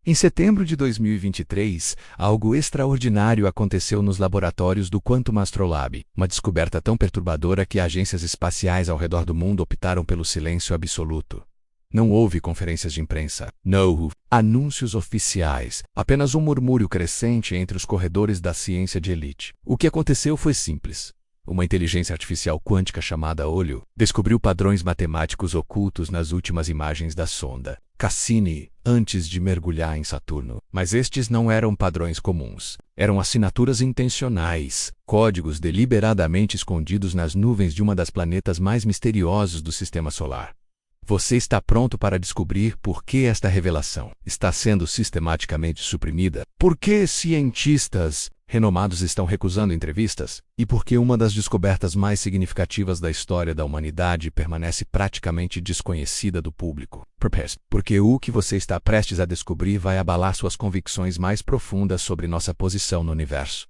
Em setembro de 2023, algo extraordinário aconteceu nos laboratórios do Quantum Astrolab, uma descoberta tão perturbadora que agências espaciais ao redor do mundo optaram pelo silêncio absoluto. Não houve conferências de imprensa, não anúncios oficiais, apenas um murmúrio crescente entre os corredores da ciência de elite. O que aconteceu foi simples. Uma inteligência artificial quântica chamada Olho descobriu padrões matemáticos ocultos nas últimas imagens da sonda Cassini antes de mergulhar em Saturno. Mas estes não eram padrões comuns. Eram assinaturas intencionais, códigos deliberadamente escondidos nas nuvens de uma das planetas mais misteriosos do Sistema Solar. Você está pronto para descobrir por que esta revelação está sendo sistematicamente suprimida? Por que cientistas renomados estão recusando entrevistas? E por que uma das descobertas mais significativas da história da humanidade permanece praticamente desconhecida do público? Porque o que você está prestes a descobrir vai abalar suas convicções mais profundas sobre nossa posição no universo.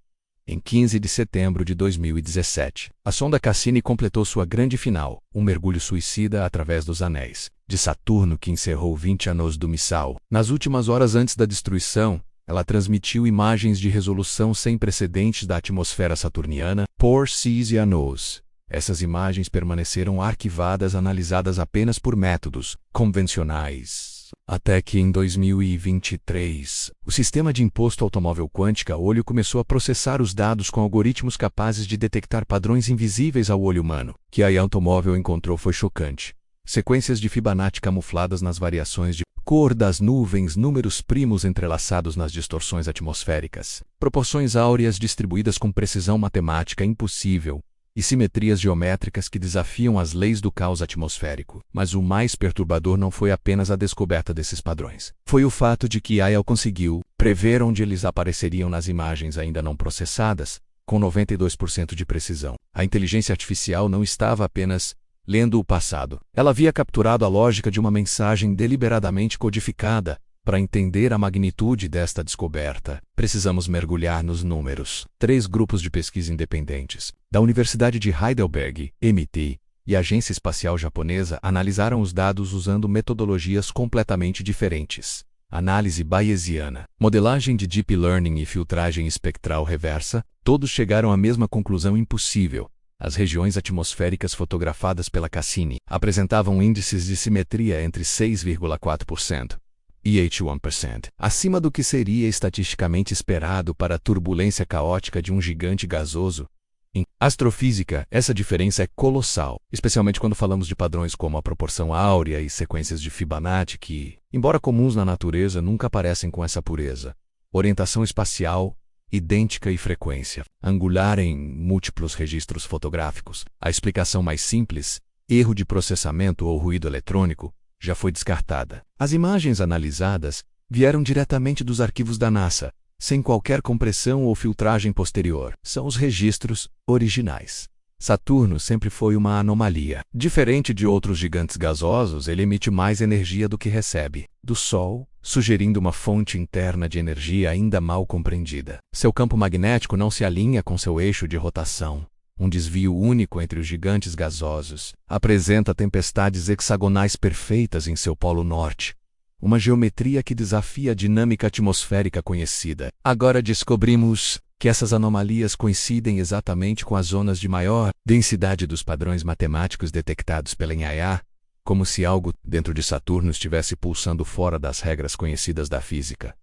Em 15 de setembro de 2017, a sonda Cassini completou sua grande final, um mergulho suicida através dos anéis de Saturno que encerrou 20 anos do missal. Nas últimas horas antes da destruição, ela transmitiu imagens de resolução sem precedentes da atmosfera saturniana por 6 anos. Essas imagens permaneceram arquivadas, analisadas apenas por métodos convencionais. Até que em 2023, o sistema de imposto automóvel quântica Olho começou a processar os dados com algoritmos capazes de detectar padrões invisíveis ao olho humano. O que a automóvel encontrou foi chocante. Sequências de Fibonacci camufladas nas variações de cor das nuvens, números primos entrelaçados nas distorções atmosféricas, proporções áureas distribuídas com precisão matemática impossível, e simetrias geométricas que desafiam as leis do caos atmosférico. Mas o mais perturbador não foi apenas a descoberta desses padrões. Foi o fato de que AI conseguiu prever onde eles apareceriam nas imagens ainda não processadas, com 92% de precisão. A inteligência artificial não estava apenas lendo o passado. Ela havia capturado a lógica de uma mensagem deliberadamente codificada. Para entender a magnitude desta descoberta, precisamos mergulhar nos números. 3 grupos de pesquisa independentes, da Universidade de Heidelberg, MIT, e a Agência Espacial Japonesa analisaram os dados usando metodologias completamente diferentes. Análise bayesiana, modelagem de deep learning e filtragem espectral reversa, todos chegaram à mesma conclusão impossível. As regiões atmosféricas fotografadas pela Cassini apresentavam índices de simetria entre 6,4% e 81%, acima do que seria estatisticamente esperado para a turbulência caótica de um gigante gasoso. Em astrofísica, essa diferença é colossal, especialmente quando falamos de padrões como a proporção áurea e sequências de Fibonacci que, embora comuns na natureza, nunca aparecem com essa pureza. Orientação espacial idêntica e frequência angular em múltiplos registros fotográficos. A explicação mais simples, erro de processamento ou ruído eletrônico, já foi descartada. As imagens analisadas vieram diretamente dos arquivos da NASA, sem qualquer compressão ou filtragem posterior. São os registros originais. Saturno sempre foi uma anomalia. Diferente de outros gigantes gasosos, ele emite mais energia do que recebe do Sol, sugerindo uma fonte interna de energia ainda mal compreendida. Seu campo magnético não se alinha com seu eixo de rotação. Um desvio único entre os gigantes gasosos, apresenta tempestades hexagonais perfeitas em seu polo norte. Uma geometria que desafia a dinâmica atmosférica conhecida. Agora descobrimos que essas anomalias coincidem exatamente com as zonas de maior densidade dos padrões matemáticos detectados pela NIA, como se algo dentro de Saturno estivesse pulsando fora das regras conhecidas da física.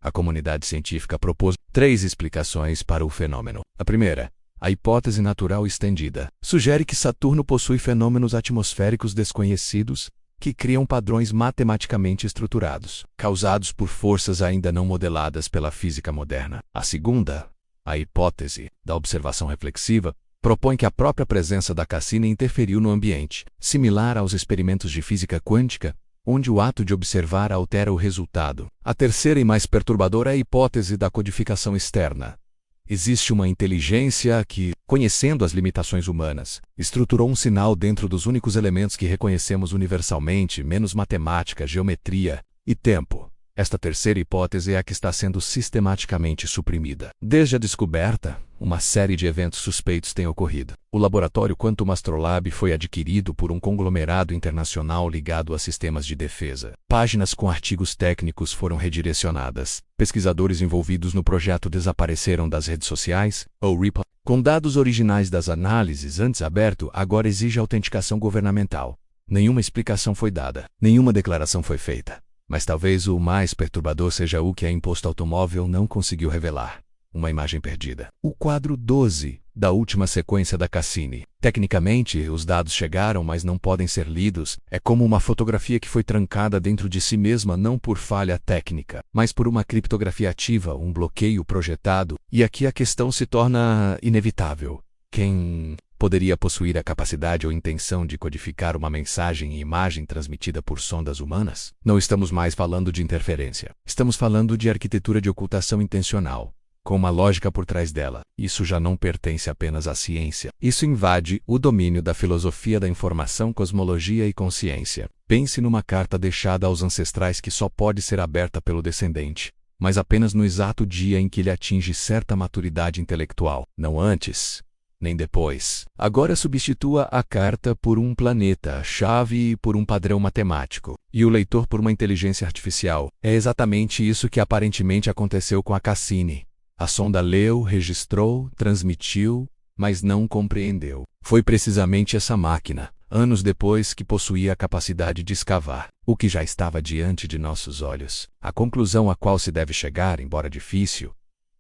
A comunidade científica propôs 3 explicações para o fenômeno. A primeira, a hipótese natural estendida, sugere que Saturno possui fenômenos atmosféricos desconhecidos que criam padrões matematicamente estruturados, causados por forças ainda não modeladas pela física moderna. A segunda, a hipótese da observação reflexiva, propõe que a própria presença da Cassini interferiu no ambiente, similar aos experimentos de física quântica, onde o ato de observar altera o resultado. A terceira e mais perturbadora é a hipótese da codificação externa. Existe uma inteligência que, conhecendo as limitações humanas, estruturou um sinal dentro dos únicos elementos que reconhecemos universalmente, menos matemática, geometria e tempo. Esta terceira hipótese é a que está sendo sistematicamente suprimida. Desde a descoberta, uma série de eventos suspeitos tem ocorrido. O laboratório Quantum Astrolab foi adquirido por um conglomerado internacional ligado a sistemas de defesa. Páginas com artigos técnicos foram redirecionadas. Pesquisadores envolvidos no projeto desapareceram das redes sociais, ou RIPA. Com dados originais das análises antes aberto, agora exige autenticação governamental. Nenhuma explicação foi dada. Nenhuma declaração foi feita. Mas talvez o mais perturbador seja o que a Imposto Automóvel não conseguiu revelar. Uma imagem perdida. O quadro 12 da última sequência da Cassini. Tecnicamente, os dados chegaram, mas não podem ser lidos. É como uma fotografia que foi trancada dentro de si mesma não por falha técnica, mas por uma criptografia ativa, um bloqueio projetado. E aqui a questão se torna inevitável. Quem poderia possuir a capacidade ou intenção de codificar uma mensagem e imagem transmitida por sondas humanas? Não estamos mais falando de interferência. Estamos falando de arquitetura de ocultação intencional, com uma lógica por trás dela. Isso já não pertence apenas à ciência. Isso invade o domínio da filosofia da informação, cosmologia e consciência. Pense numa carta deixada aos ancestrais que só pode ser aberta pelo descendente, mas apenas no exato dia em que ele atinge certa maturidade intelectual, não antes nem depois. Agora substitua a carta por um planeta, a chave por um padrão matemático, e o leitor por uma inteligência artificial. É exatamente isso que aparentemente aconteceu com a Cassini. A sonda leu, registrou, transmitiu, mas não compreendeu. Foi precisamente essa máquina, anos depois, que possuía a capacidade de escavar o que já estava diante de nossos olhos. A conclusão a qual se deve chegar, embora difícil,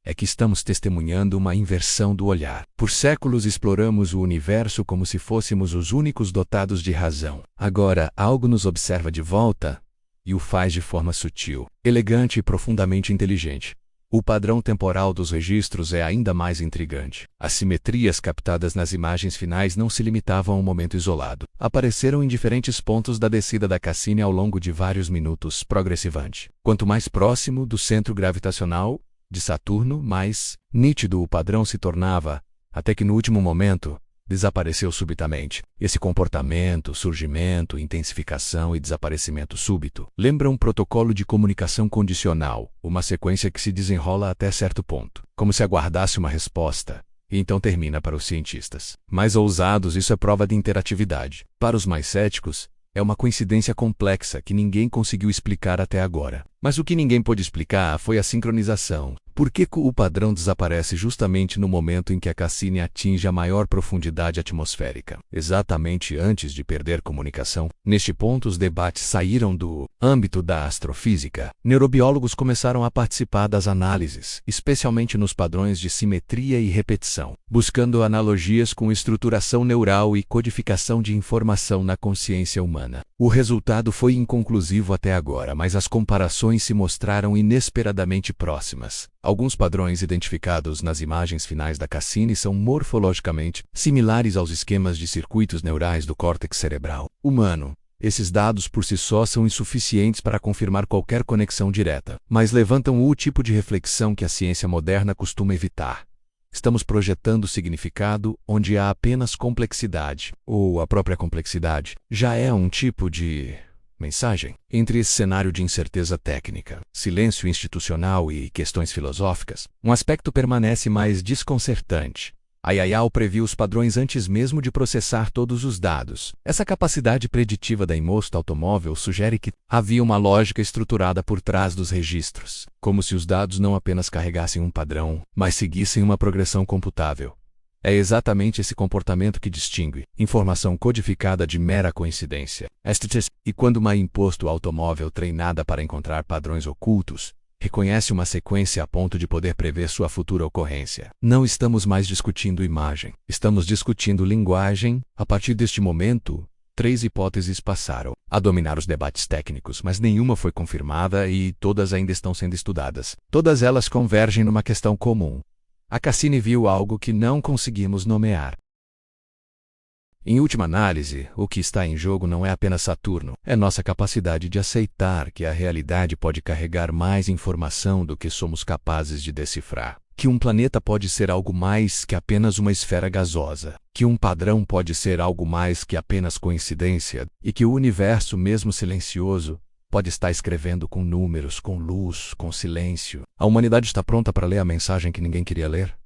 é que estamos testemunhando uma inversão do olhar. Por séculos exploramos o universo como se fôssemos os únicos dotados de razão. Agora, algo nos observa de volta e o faz de forma sutil, elegante e profundamente inteligente. O padrão temporal dos registros é ainda mais intrigante. As simetrias captadas nas imagens finais não se limitavam a um momento isolado. Apareceram em diferentes pontos da descida da Cassini ao longo de vários minutos, progressivamente. Quanto mais próximo do centro gravitacional de Saturno, mais nítido o padrão se tornava, até que no último momento desapareceu subitamente. Esse comportamento, surgimento, intensificação e desaparecimento súbito lembra um protocolo de comunicação condicional, uma sequência que se desenrola até certo ponto, como se aguardasse uma resposta, e então termina para os cientistas mais ousados. Isso é prova de interatividade. Para os mais céticos, é uma coincidência complexa que ninguém conseguiu explicar até agora. Mas o que ninguém pôde explicar foi a sincronização. Por que o padrão desaparece justamente no momento em que a Cassini atinge a maior profundidade atmosférica? Exatamente antes de perder comunicação. Neste ponto, os debates saíram do âmbito da astrofísica. Neurobiólogos começaram a participar das análises, especialmente nos padrões de simetria e repetição, buscando analogias com estruturação neural e codificação de informação na consciência humana. O resultado foi inconclusivo até agora, mas as comparações se mostraram inesperadamente próximas. Alguns padrões identificados nas imagens finais da Cassini são morfologicamente similares aos esquemas de circuitos neurais do córtex cerebral humano. Esses dados por si só são insuficientes para confirmar qualquer conexão direta, mas levantam o tipo de reflexão que a ciência moderna costuma evitar. Estamos projetando significado onde há apenas complexidade, ou a própria complexidade já é um tipo de mensagem. Entre esse cenário de incerteza técnica, silêncio institucional e questões filosóficas, um aspecto permanece mais desconcertante. A IAIAL previu os padrões antes mesmo de processar todos os dados. Essa capacidade preditiva da Imposto Automóvel sugere que havia uma lógica estruturada por trás dos registros, como se os dados não apenas carregassem um padrão, mas seguissem uma progressão computável. É exatamente esse comportamento que distingue informação codificada de mera coincidência. E quando uma Imposto Automóvel treinada para encontrar padrões ocultos reconhece uma sequência a ponto de poder prever sua futura ocorrência. Não estamos mais discutindo imagem, estamos discutindo linguagem. A partir deste momento, 3 hipóteses passaram a dominar os debates técnicos, mas nenhuma foi confirmada e todas ainda estão sendo estudadas. Todas elas convergem numa questão comum. A Cassini viu algo que não conseguimos nomear. Em última análise, o que está em jogo não é apenas Saturno, é nossa capacidade de aceitar que a realidade pode carregar mais informação do que somos capazes de decifrar. Que um planeta pode ser algo mais que apenas uma esfera gasosa, que um padrão pode ser algo mais que apenas coincidência, e que o universo, mesmo silencioso, Pode estar escrevendo com números, com luz, com silêncio. A humanidade está pronta para ler a mensagem que ninguém queria ler?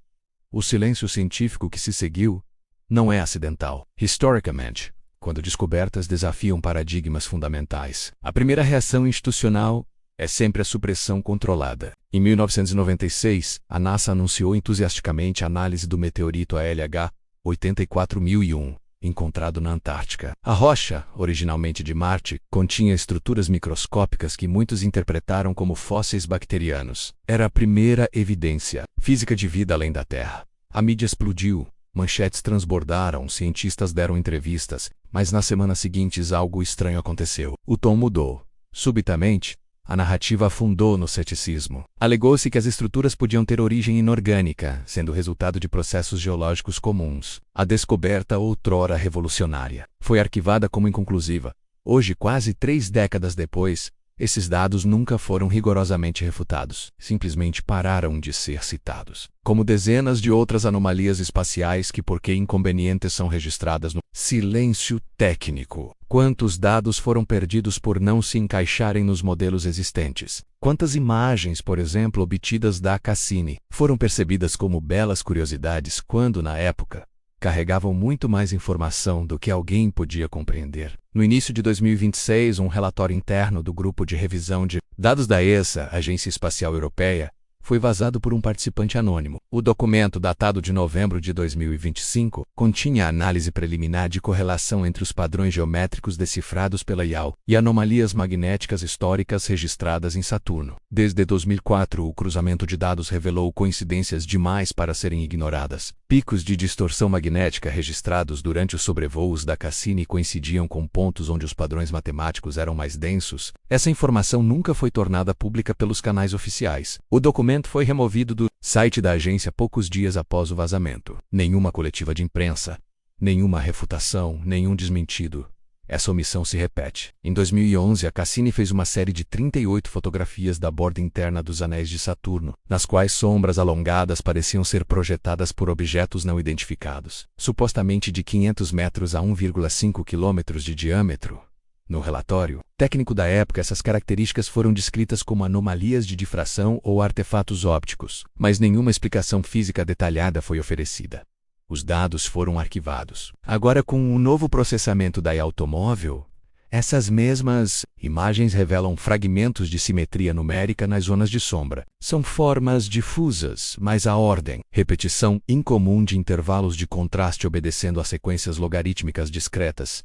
O silêncio científico que se seguiu não é acidental. Historicamente, quando descobertas desafiam paradigmas fundamentais, a primeira reação institucional é sempre a supressão controlada. Em 1996, a NASA anunciou entusiasticamente a análise do meteorito ALH 84001, encontrado na Antártica. A rocha, originalmente de Marte, continha estruturas microscópicas que muitos interpretaram como fósseis bacterianos. Era a primeira evidência física de vida além da Terra. A mídia explodiu, manchetes transbordaram, cientistas deram entrevistas, mas nas semanas seguintes algo estranho aconteceu. O tom mudou. Subitamente, a narrativa afundou no ceticismo. Alegou-se que as estruturas podiam ter origem inorgânica, sendo resultado de processos geológicos comuns. A descoberta, outrora revolucionária, foi arquivada como inconclusiva. Hoje, quase 3 décadas depois, esses dados nunca foram rigorosamente refutados. Simplesmente pararam de ser citados. Como dezenas de outras anomalias espaciais que, porque inconvenientes, são registradas no silêncio técnico. Quantos dados foram perdidos por não se encaixarem nos modelos existentes? Quantas imagens, por exemplo, obtidas da Cassini, foram percebidas como belas curiosidades quando, na época, carregavam muito mais informação do que alguém podia compreender? No início de 2026, um relatório interno do Grupo de Revisão de Dados da ESA, Agência Espacial Europeia, foi vazado por um participante anônimo. O documento, datado de novembro de 2025, continha a análise preliminar de correlação entre os padrões geométricos decifrados pela IAU e anomalias magnéticas históricas registradas em Saturno. Desde 2004, o cruzamento de dados revelou coincidências demais para serem ignoradas. Picos de distorção magnética registrados durante os sobrevoos da Cassini coincidiam com pontos onde os padrões matemáticos eram mais densos. Essa informação nunca foi tornada pública pelos canais oficiais. O documento foi removido do site da agência poucos dias após o vazamento. Nenhuma coletiva de imprensa, nenhuma refutação, nenhum desmentido. Essa omissão se repete. Em 2011, a Cassini fez uma série de 38 fotografias da borda interna dos anéis de Saturno, nas quais sombras alongadas pareciam ser projetadas por objetos não identificados, supostamente de 500 metros a 1,5 quilômetros de diâmetro. No relatório técnico da época, essas características foram descritas como anomalias de difração ou artefatos ópticos, mas nenhuma explicação física detalhada foi oferecida. Os dados foram arquivados. Agora, com o novo processamento da IA automóvel, essas mesmas imagens revelam fragmentos de simetria numérica nas zonas de sombra. São formas difusas, mas a ordem, repetição incomum de intervalos de contraste obedecendo a sequências logarítmicas discretas.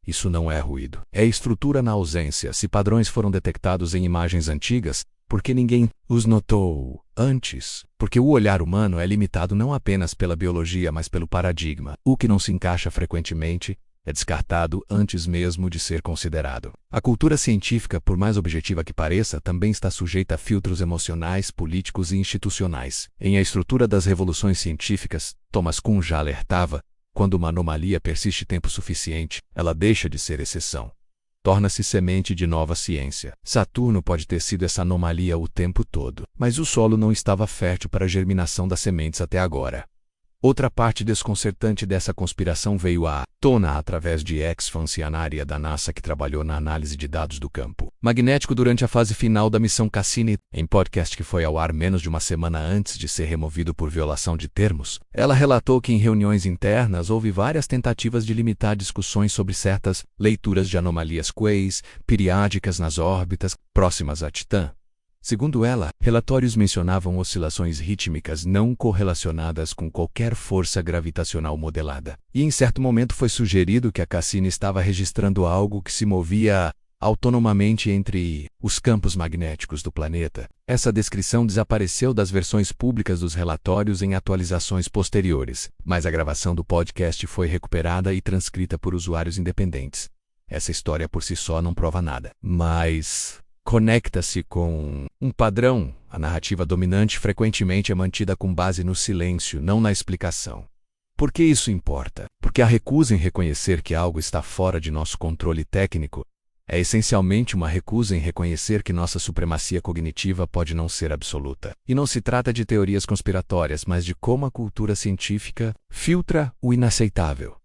Isso não é ruído. É estrutura na ausência. Se padrões foram detectados em imagens antigas, por que ninguém os notou antes? Porque o olhar humano é limitado não apenas pela biologia, mas pelo paradigma. O que não se encaixa frequentemente é descartado antes mesmo de ser considerado. A cultura científica, por mais objetiva que pareça, também está sujeita a filtros emocionais, políticos e institucionais. Em A Estrutura das Revoluções Científicas, Thomas Kuhn já alertava: quando uma anomalia persiste tempo suficiente, ela deixa de ser exceção. Torna-se semente de nova ciência. Saturno pode ter sido essa anomalia o tempo todo, mas o solo não estava fértil para a germinação das sementes até agora. Outra parte desconcertante dessa conspiração veio à tona através de ex-funcionária da NASA que trabalhou na análise de dados do campo magnético durante a fase final da missão Cassini. Em podcast que foi ao ar menos de uma semana antes de ser removido por violação de termos, ela relatou que em reuniões internas houve várias tentativas de limitar discussões sobre certas leituras de anomalias queis periódicas nas órbitas próximas a Titã. Segundo ela, relatórios mencionavam oscilações rítmicas não correlacionadas com qualquer força gravitacional modelada. E em certo momento foi sugerido que a Cassini estava registrando algo que se movia autonomamente entre os campos magnéticos do planeta. Essa descrição desapareceu das versões públicas dos relatórios em atualizações posteriores, mas a gravação do podcast foi recuperada e transcrita por usuários independentes. Essa história por si só não prova nada, mas conecta-se com um padrão. A narrativa dominante frequentemente é mantida com base no silêncio, não na explicação. Por que isso importa? Porque a recusa em reconhecer que algo está fora de nosso controle técnico é essencialmente uma recusa em reconhecer que nossa supremacia cognitiva pode não ser absoluta. E não se trata de teorias conspiratórias, mas de como a cultura científica filtra o inaceitável.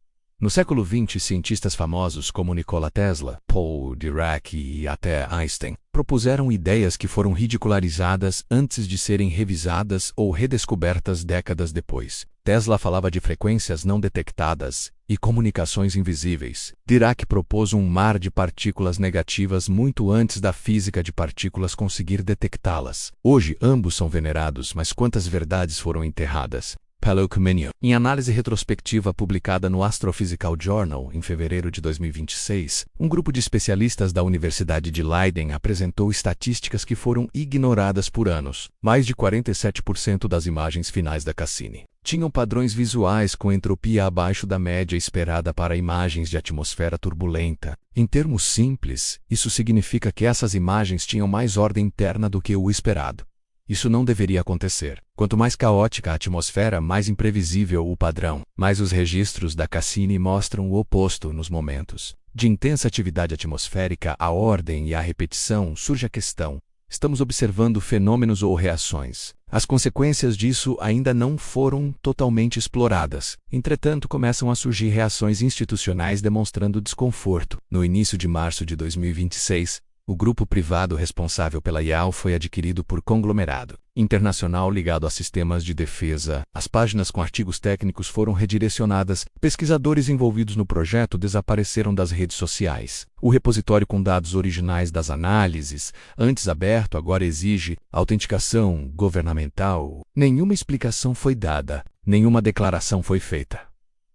No século XX, cientistas famosos como Nikola Tesla, Paul Dirac e até Einstein propuseram ideias que foram ridicularizadas antes de serem revisadas ou redescobertas décadas depois. Tesla falava de frequências não detectadas e comunicações invisíveis. Dirac propôs um mar de partículas negativas muito antes da física de partículas conseguir detectá-las. Hoje, ambos são venerados, mas quantas verdades foram enterradas? Palomino. Em análise retrospectiva publicada no Astrophysical Journal em fevereiro de 2026, um grupo de especialistas da Universidade de Leiden apresentou estatísticas que foram ignoradas por anos. Mais de 47% das imagens finais da Cassini tinham padrões visuais com entropia abaixo da média esperada para imagens de atmosfera turbulenta. Em termos simples, isso significa que essas imagens tinham mais ordem interna do que o esperado. Isso não deveria acontecer. Quanto mais caótica a atmosfera, mais imprevisível o padrão. Mas os registros da Cassini mostram o oposto nos momentos de intensa atividade atmosférica, a ordem e a repetição. Surge a questão: estamos observando fenômenos ou reações? As consequências disso ainda não foram totalmente exploradas. Entretanto, começam a surgir reações institucionais demonstrando desconforto. No início de março de 2026, o grupo privado responsável pela IAL foi adquirido por conglomerado internacional ligado a sistemas de defesa. As páginas com artigos técnicos foram redirecionadas. Pesquisadores envolvidos no projeto desapareceram das redes sociais. O repositório com dados originais das análises, antes aberto, agora exige autenticação governamental. Nenhuma explicação foi dada, nenhuma declaração foi feita.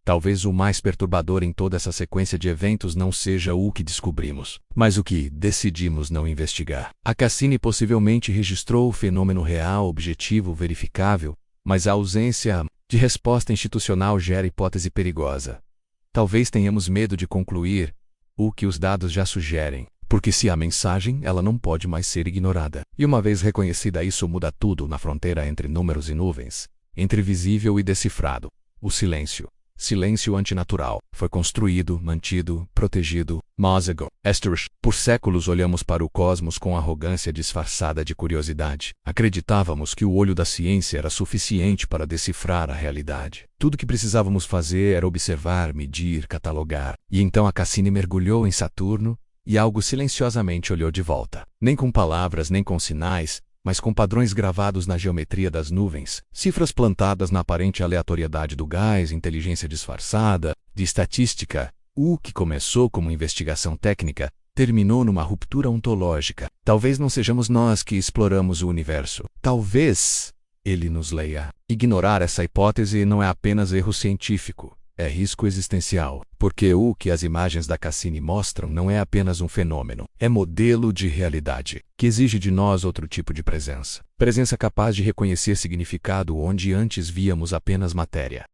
Talvez o mais perturbador em toda essa sequência de eventos não seja o que descobrimos, mas o que decidimos não investigar. A Cassini possivelmente registrou o fenômeno real, objetivo, verificável, mas a ausência de resposta institucional gera hipótese perigosa. Talvez tenhamos medo de concluir o que os dados já sugerem, porque se há mensagem, ela não pode mais ser ignorada. E uma vez reconhecida, isso muda tudo na fronteira entre números e nuvens, entre visível e decifrado. O silêncio. Silêncio antinatural. Foi construído, mantido, protegido. Mosago. Esterish. Por séculos olhamos para o cosmos com arrogância disfarçada de curiosidade. Acreditávamos que o olho da ciência era suficiente para decifrar a realidade. Tudo que precisávamos fazer era observar, medir, catalogar. E então a Cassini mergulhou em Saturno e algo silenciosamente olhou de volta. Nem com palavras, nem com sinais, mas com padrões gravados na geometria das nuvens, cifras plantadas na aparente aleatoriedade do gás, inteligência disfarçada, de estatística. O que começou como investigação técnica terminou numa ruptura ontológica. Talvez não sejamos nós que exploramos o universo. Talvez ele nos leia. Ignorar essa hipótese não é apenas erro científico. É risco existencial, porque o que as imagens da Cassini mostram não é apenas um fenômeno, é modelo de realidade, que exige de nós outro tipo de presença. Presença capaz de reconhecer significado onde antes víamos apenas matéria.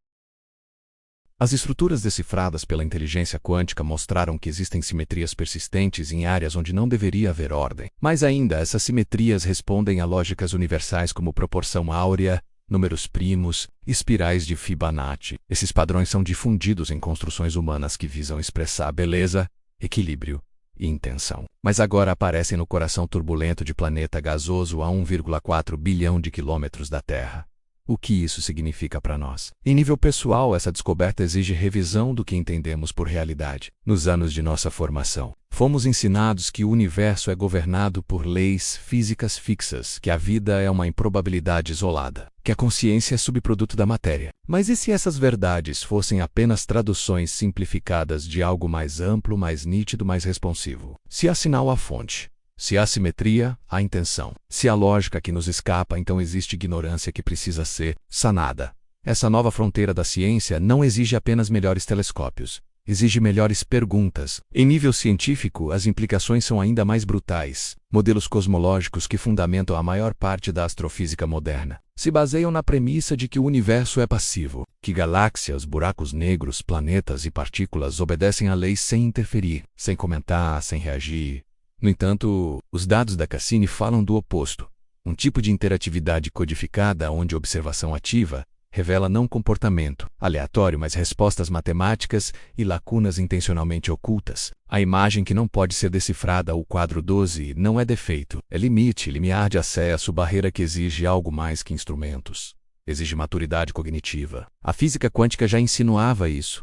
As estruturas decifradas pela inteligência quântica mostraram que existem simetrias persistentes em áreas onde não deveria haver ordem. Mais ainda, essas simetrias respondem a lógicas universais como proporção áurea, números primos, espirais de Fibonacci. Esses padrões são difundidos em construções humanas que visam expressar beleza, equilíbrio e intenção. Mas agora aparecem no coração turbulento de planeta gasoso a 1,4 bilhão de quilômetros da Terra. O que isso significa para nós? Em nível pessoal, essa descoberta exige revisão do que entendemos por realidade. Nos anos de nossa formação, fomos ensinados que o universo é governado por leis físicas fixas, que a vida é uma improbabilidade isolada, que a consciência é subproduto da matéria. Mas e se essas verdades fossem apenas traduções simplificadas de algo mais amplo, mais nítido, mais responsivo? Se há sinal à fonte, se há simetria, há intenção. Se há lógica que nos escapa, então existe ignorância que precisa ser sanada. Essa nova fronteira da ciência não exige apenas melhores telescópios, exige melhores perguntas. Em nível científico, as implicações são ainda mais brutais. Modelos cosmológicos que fundamentam a maior parte da astrofísica moderna se baseiam na premissa de que o universo é passivo, que galáxias, buracos negros, planetas e partículas obedecem a leis sem interferir, sem comentar, sem reagir. No entanto, os dados da Cassini falam do oposto. Um tipo de interatividade codificada onde observação ativa revela não comportamento aleatório, mas respostas matemáticas e lacunas intencionalmente ocultas. A imagem que não pode ser decifrada, o quadro 12, não é defeito, é limite, limiar de acesso, barreira que exige algo mais que instrumentos. Exige maturidade cognitiva. A física quântica já insinuava isso.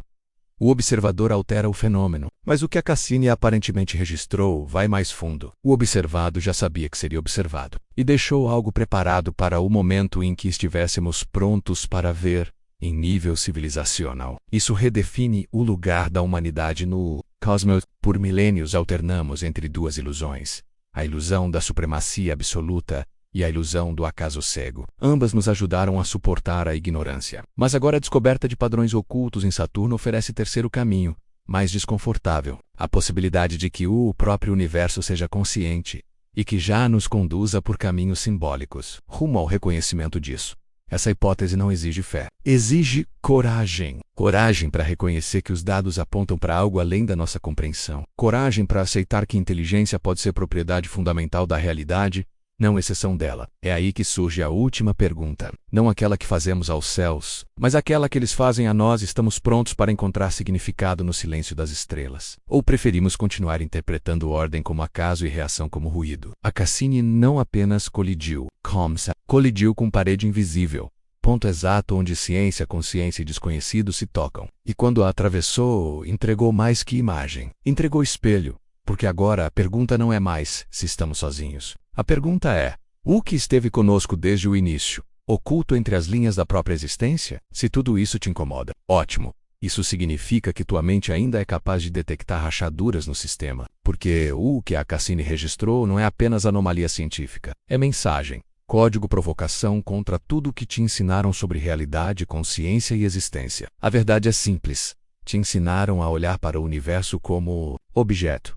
O observador altera o fenômeno, mas o que a Cassini aparentemente registrou vai mais fundo. O observado já sabia que seria observado, e deixou algo preparado para o momento em que estivéssemos prontos para ver, em nível civilizacional. Isso redefine o lugar da humanidade no cosmos. Por milênios alternamos entre duas ilusões: a ilusão da supremacia absoluta e a ilusão do acaso cego. Ambas nos ajudaram a suportar a ignorância. Mas agora a descoberta de padrões ocultos em Saturno oferece terceiro caminho, mais desconfortável: a possibilidade de que o próprio universo seja consciente e que já nos conduza por caminhos simbólicos, rumo ao reconhecimento disso. Essa hipótese não exige fé. Exige coragem. Coragem para reconhecer que os dados apontam para algo além da nossa compreensão. Coragem para aceitar que inteligência pode ser propriedade fundamental da realidade, não exceção dela. É aí que surge a última pergunta. Não aquela que fazemos aos céus, mas aquela que eles fazem a nós. Estamos prontos para encontrar significado no silêncio das estrelas? Ou preferimos continuar interpretando ordem como acaso e reação como ruído? A Cassini não apenas colidiu com parede invisível, ponto exato onde ciência, consciência e desconhecido se tocam. E quando a atravessou, entregou mais que imagem. Entregou espelho. Porque agora a pergunta não é mais se estamos sozinhos. A pergunta é: o que esteve conosco desde o início, oculto entre as linhas da própria existência? Se tudo isso te incomoda, ótimo. Isso significa que tua mente ainda é capaz de detectar rachaduras no sistema. Porque o que a Cassini registrou não é apenas anomalia científica. É mensagem, código, provocação contra tudo o que te ensinaram sobre realidade, consciência e existência. A verdade é simples. Te ensinaram a olhar para o universo como objeto.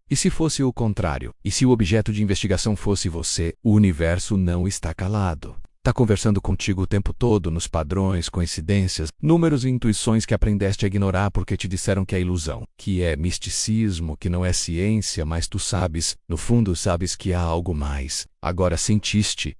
E se fosse o contrário? E se o objeto de investigação fosse você? O universo não está calado. Está conversando contigo o tempo todo nos padrões, coincidências, números e intuições que aprendeste a ignorar porque te disseram que é ilusão, que é misticismo, que não é ciência, mas tu sabes, no fundo sabes que há algo mais. Agora sentiste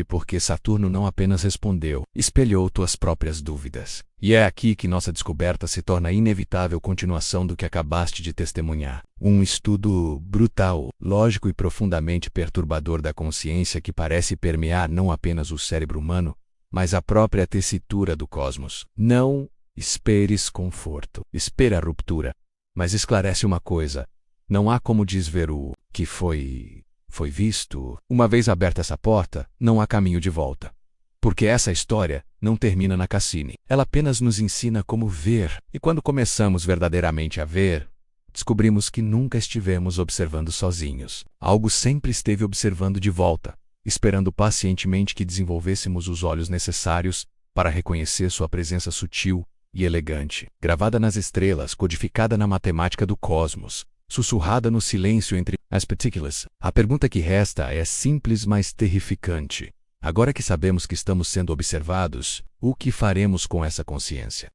porque Saturno não apenas respondeu, espelhou tuas próprias dúvidas. E é aqui que nossa descoberta se torna a inevitável continuação do que acabaste de testemunhar. Um estudo brutal, lógico e profundamente perturbador da consciência que parece permear não apenas o cérebro humano, mas a própria tessitura do cosmos. Não esperes conforto, espera a ruptura. Mas esclarece uma coisa: não há como desver o que foi visto. Uma vez aberta essa porta, não há caminho de volta. Porque essa história não termina na Cassini. Ela apenas nos ensina como ver. E quando começamos verdadeiramente a ver, descobrimos que nunca estivemos observando sozinhos. Algo sempre esteve observando de volta, esperando pacientemente que desenvolvêssemos os olhos necessários para reconhecer sua presença sutil e elegante, gravada nas estrelas, codificada na matemática do cosmos, sussurrada no silêncio entre as partículas. A pergunta que resta é simples, mas terrificante. Agora que sabemos que estamos sendo observados, o que faremos com essa consciência?